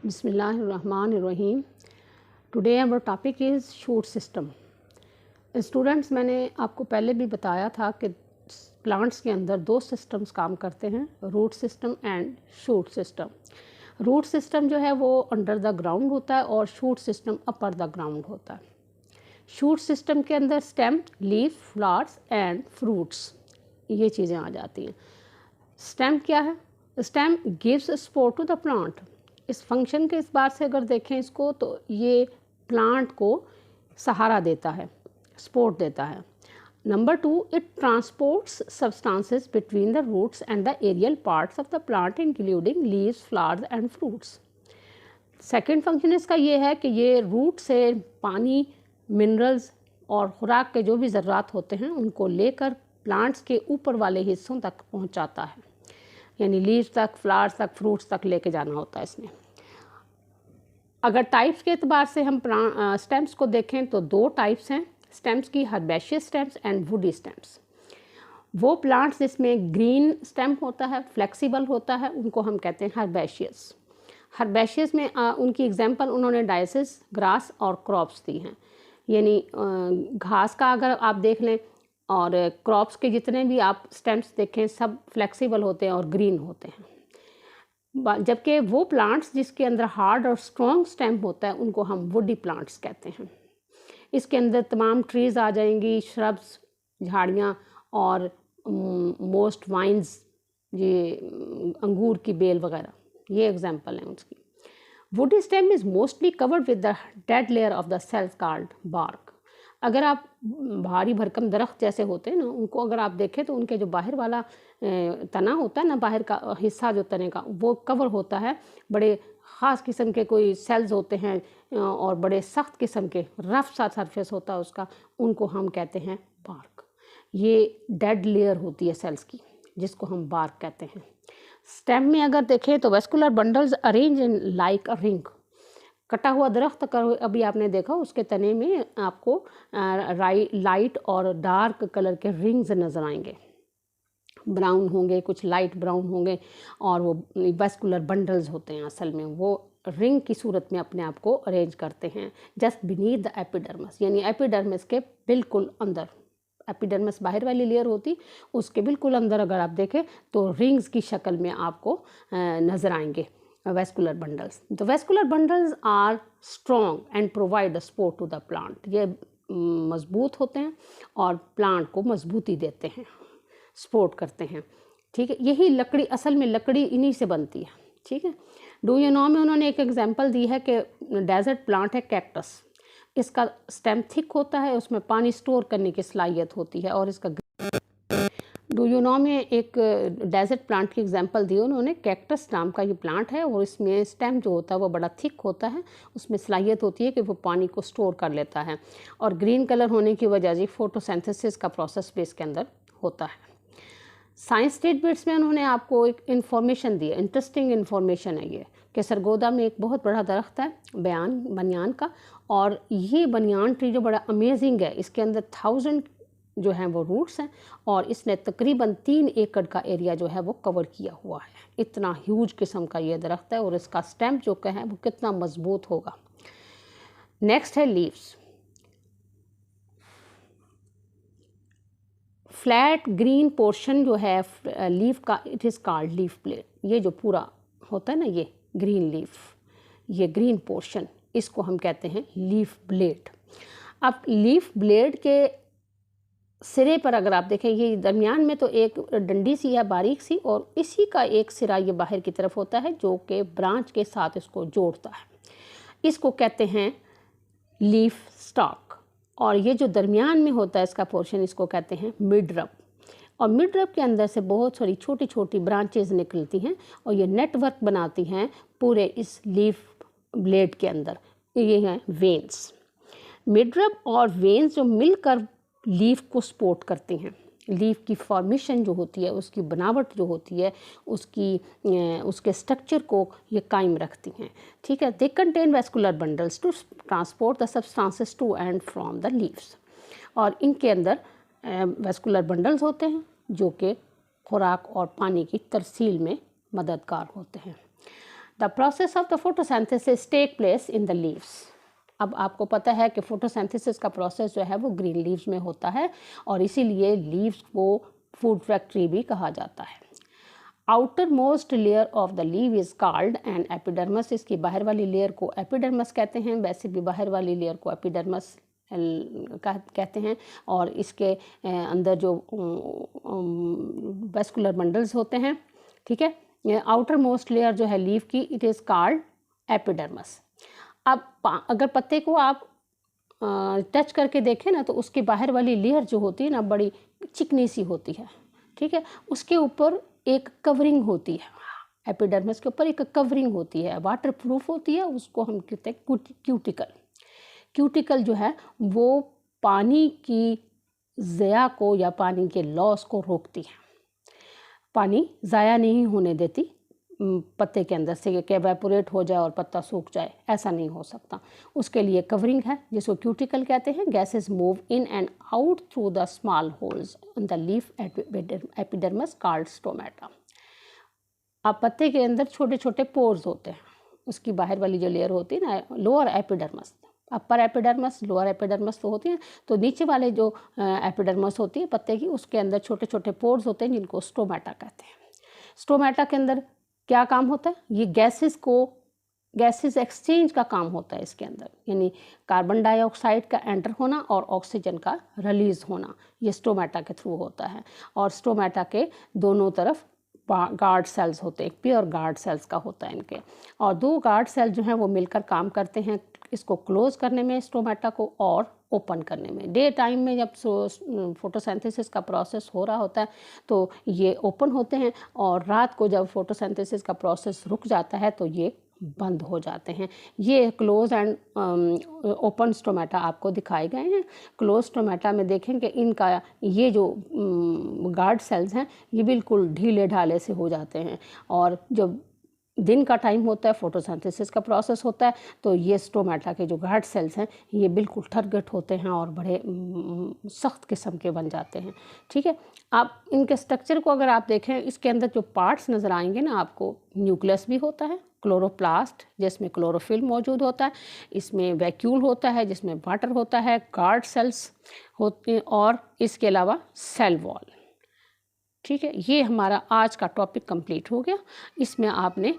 बिस्मिल्लाहिर्रहमानिर्रहीम। Today our topic is shoot system. Students, मैंने आपको पहले भी बताया था कि प्लांट्स के अंदर दो सिस्टम्स काम करते हैं, root system and shoot system. Root system जो है वो अंडर द ग्राउंड होता है और shoot system upper the ground होता है। शूट सिस्टम के अंदर stem, leaf, flowers and fruits, ये चीज़ें आ जाती हैं। स्टेम क्या है? Stem gives support to the plant. इस फंक्शन के इस बार से अगर देखें इसको तो ये प्लांट को सहारा देता है, सपोर्ट देता है। Number 2, it transports substances between the roots and the aerial parts of the plant including leaves, flowers and fruits. Second function इसका ये है कि ये रूट से पानी, मिनरल्स और खुराक के जो भी ज़रूरत होते हैं उनको लेकर प्लांट्स के ऊपर वाले हिस्सों तक पहुंचाता है, यानी लीव्स तक, फ्लावर्स तक, फ्रूट्स तक लेके जाना होता है इसने। अगर टाइप्स के एतबार से हम स्टेम्स को देखें तो दो टाइप्स हैं स्टेम्स की, herbaceous stems and woody stems. वो प्लांट्स जिसमें ग्रीन स्टेम होता है, फ्लेक्सिबल होता है, उनको हम कहते हैं हर्बेशियस। हर्बेशियस में उनकी एग्जांपल उन्होंने डायसिस, ग्रास और क्रॉप्स दी हैं। यानी घास का अगर आप देख लें और क्रॉप्स के जितने भी आप स्टेम्स देखें सब फ्लेक्सिबल होते हैं और ग्रीन होते हैं। जबकि वो प्लांट्स जिसके अंदर हार्ड और स्ट्रॉन्ग स्टेम होता है उनको हम वुडी प्लांट्स कहते हैं। इसके अंदर तमाम ट्रीज़ आ जाएंगी, श्रब्स, झाड़ियाँ और मोस्ट वाइन्स, ये अंगूर की बेल वगैरह, ये एग्जांपल हैं उसकी। Woody stem is mostly covered with the dead layer of the cells called bark. अगर आप भारी भरकम दरख्त जैसे होते हैं ना, उनको अगर आप देखें तो उनके जो बाहर वाला तना होता है ना, बाहर का हिस्सा जो तने का, वो कवर होता है बड़े ख़ास किस्म के कोई सेल्स होते हैं और बड़े सख्त किस्म के रफ सा सरफेस होता है उसका, उनको हम कहते हैं बार्क। ये डेड लेयर होती है सेल्स की जिसको हम बार्क कहते हैं। स्टेम में अगर देखें तो vascular bundles arrange in like a ring. कटा हुआ दरख्त का अभी आपने देखा, उसके तने में आपको लाइट और डार्क कलर के रिंग्स नज़र आएंगे, ब्राउन होंगे, कुछ लाइट ब्राउन होंगे, और वो वेस्कुलर बंडल्स होते हैं। असल में वो रिंग की सूरत में अपने आप को अरेंज करते हैं जस्ट बीनीथ द एपिडर्मिस, यानी एपिडर्मिस के बिल्कुल अंदर। एपिडर्मिस बाहर वाली लेयर होती, उसके बिल्कुल अंदर अगर आप देखें तो रिंग्स की शक्ल में आपको नज़र आएंगे vascular bundles. The vascular bundles are strong and provide support to the plant. ये मजबूत होते हैं और प्लांट को मजबूती देते हैं, सपोर्ट करते हैं। ठीक है, यही लकड़ी, असल में लकड़ी इन्हीं से बनती है। ठीक है, डू यू नो में उन्होंने एक एग्जांपल दी है कि डेजर्ट प्लांट है कैक्टस। इसका स्टेम थिक होता है, उसमें पानी स्टोर करने की सलाहियत होती है, और इसका डू यू नो में एक डेजर्ट प्लांट की एग्जांपल दी उन्होंने। कैक्टस नाम का ये प्लांट है और इसमें स्टेम जो होता है वो बड़ा थिक होता है, उसमें सलाहियत होती है कि वो पानी को स्टोर कर लेता है, और ग्रीन कलर होने की वजह से फोटोसिंथेसिस का प्रोसेस भी इसके अंदर होता है। साइंस स्टेटमेंट्स में उन्होंने आपको एक इन्फॉर्मेशन दी है, इंटरेस्टिंग इन्फॉर्मेशन है ये, कि सरगोदा में एक बहुत बड़ा दरख्त है बनियान का, और ये बनियान ट्री जो बड़ा अमेजिंग है, इसके अंदर 1000 जो हैं वो रूट्स हैं, और इसने तकरीबन 3 एकड़ का एरिया जो है वो कवर किया हुआ है। इतना ह्यूज किस्म का ये दरख्त है, और इसका स्टेम जो है वो कितना मजबूत होगा। नेक्स्ट है लीव्स। फ्लैट ग्रीन पोर्शन जो है लीफ का, it is called leaf blade. ये जो पूरा होता है ना, ये ग्रीन लीफ, ये ग्रीन पोर्शन, इसको हम कहते हैं लीफ ब्लेड। अब लीफ ब्लेड के सिरे पर अगर आप देखें, ये दरमियान में तो एक डंडी सी है बारीक सी, और इसी का एक सिरा ये बाहर की तरफ होता है जो कि ब्रांच के साथ इसको जोड़ता है। इसको कहते हैं लीफ स्टॉक। और ये जो दरमियान में होता है इसका पोर्शन, इसको कहते हैं मिडरब। और मिडरब के अंदर से बहुत सारी छोटी छोटी ब्रांचेज निकलती हैं और ये नेटवर्क बनाती हैं पूरे इस लीफ ब्लेड के अंदर। ये हैं वेन्स। मिडरब और वेन्स जो मिलकर लीफ को सपोर्ट करती हैं। लीफ की फॉर्मेशन जो होती है, उसकी बनावट जो होती है, उसके स्ट्रक्चर को ये कायम रखती हैं। ठीक है, they contain vascular bundles to transport the substances to and from the leaves. और इनके अंदर वेस्कुलर बंडल्स होते हैं जो कि खुराक और पानी की तरसील में मददगार होते हैं। The process of the photosynthesis take place in the leaves. अब आपको पता है कि फोटोसिंथेसिस का प्रोसेस जो है वो ग्रीन लीव्स में होता है और इसीलिए लीव्स को फूड फैक्ट्री भी कहा जाता है। Outer most layer of the leave is called and epidermis. इसकी बाहर वाली लेयर को एपिडर्मस कहते हैं, वैसे भी बाहर वाली लेयर को एपिडर्मस कहते हैं। और इसके अंदर जो वेस्कुलर बंडल्स होते हैं, ठीक है, आउटर मोस्ट लेयर जो है लीव की, इट इज़ कॉल्ड एपिडर्मस। अब अगर पत्ते को आप टच करके देखें ना, तो उसकी बाहर वाली लेयर जो होती है ना, बड़ी चिकनी सी होती है, ठीक है। उसके ऊपर एक कवरिंग होती है, एपिडर्मिस के ऊपर एक कवरिंग होती है, वाटर प्रूफ होती है, उसको हम कहते हैं क्यूटिकल। क्यूटिकल जो है वो पानी की ज़या को या पानी के लॉस को रोकती है, पानी ज़ाया नहीं होने देती पत्ते के अंदर से कि एवेपोरेट हो जाए और पत्ता सूख जाए, ऐसा नहीं हो सकता। उसके लिए कवरिंग है जिसको क्यूटिकल कहते हैं। Gases move in and out through the small holes in the leaf epidermis called stomata. अब पत्ते के अंदर छोटे छोटे पोर्स होते हैं, उसकी बाहर वाली जो लेयर होती है ना, lower epidermis, upper epidermis, lower epidermis तो होती है, तो नीचे वाले जो एपिडर्मिस होती है पत्ते की, उसके अंदर छोटे छोटे पोर्स होते हैं जिनको स्टोमेटा कहते हैं। स्टोमेटा के अंदर क्या काम होता है? ये गैसेस एक्सचेंज का काम होता है इसके अंदर, यानी कार्बन डाइऑक्साइड का एंटर होना और ऑक्सीजन का रिलीज होना, ये स्टोमेटा के थ्रू होता है। और स्टोमेटा के दोनों तरफ गार्ड सेल्स होते हैं, प्योर गार्ड सेल्स का होता है इनके, और दो गार्ड सेल जो हैं वो मिलकर काम करते हैं इसको क्लोज करने में, स्टोमेटा को, और ओपन करने में। डे टाइम में जब फोटोसिंथेसिस का प्रोसेस हो रहा होता है तो ये ओपन होते हैं, और रात को जब फोटोसिंथेसिस का प्रोसेस रुक जाता है तो ये बंद हो जाते हैं। ये क्लोज एंड ओपन स्टोमेटा आपको दिखाए गए हैं। क्लोज स्टोमेटा में देखेंगे इनका ये जो गार्ड सेल्स हैं ये बिल्कुल ढीले ढाले से हो जाते हैं, और जब दिन का टाइम होता है, फोटोसिंथेसिस का प्रोसेस होता है, तो ये स्टोमेटा के जो गार्ड सेल्स हैं ये बिल्कुल ठरगट होते हैं और बड़े सख्त किस्म के बन जाते हैं, ठीक है। आप इनके स्ट्रक्चर को अगर आप देखें, इसके अंदर जो पार्ट्स नज़र आएंगे ना आपको, न्यूक्लियस भी होता है, क्लोरोप्लास्ट जिसमें क्लोरोफिल मौजूद होता है, इसमें वैक्यूल होता है जिसमें वाटर होता है, गार्ड सेल्स होते हैं, और इसके अलावा सेल वॉल, ठीक है। ये हमारा आज का टॉपिक कंप्लीट हो गया। इसमें आपने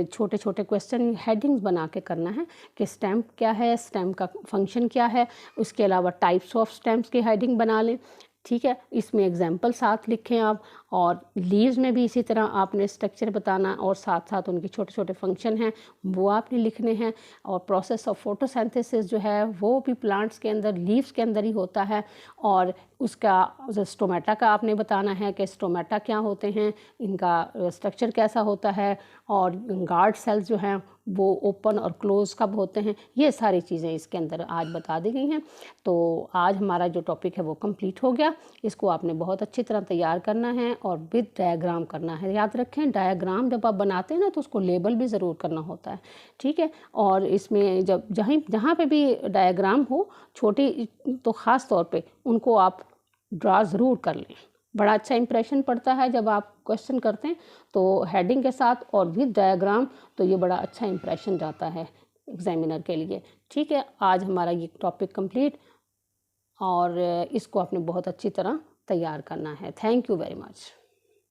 छोटे छोटे क्वेश्चन हेडिंग्स बना के करना है कि स्टेम क्या है, स्टेम का फंक्शन क्या है, उसके अलावा टाइप्स ऑफ स्टेम्स की हेडिंग बना लें, ठीक है। इसमें एग्जाम्पल साथ लिखें आप, और लीव्स में भी इसी तरह आपने स्ट्रक्चर बताना और साथ साथ उनके छोटे छोटे फंक्शन हैं वो आपने लिखने हैं। और प्रोसेस ऑफ फोटोसिंथेसिस जो है वो भी प्लांट्स के अंदर, लीव्स के अंदर ही होता है, और उसका स्टोमेटा का आपने बताना है कि स्टोमेटा क्या होते हैं, इनका स्ट्रक्चर कैसा होता है, और गार्ड सेल्स जो हैं वो ओपन और क्लोज कब होते हैं, ये सारी चीज़ें इसके अंदर आज बता दी गई हैं। तो आज हमारा जो टॉपिक है वो कंप्लीट हो गया। इसको आपने बहुत अच्छी तरह तैयार करना है और विद डायग्राम करना है। याद रखें, डायग्राम जब आप बनाते हैं ना तो उसको लेबल भी ज़रूर करना होता है, ठीक है। और इसमें जब जहाँ पे भी डायग्राम हो छोटी, तो ख़ास तौर पे उनको आप ड्रा ज़रूर कर लें। बड़ा अच्छा इंप्रेशन पड़ता है जब आप क्वेश्चन करते हैं तो हेडिंग के साथ और विद डायग्राम, तो ये बड़ा अच्छा इंप्रेशन जाता है एग्जामिनर के लिए, ठीक है। आज हमारा ये टॉपिक कंप्लीट, और इसको आपने बहुत अच्छी तरह तैयार करना है। Thank you very much.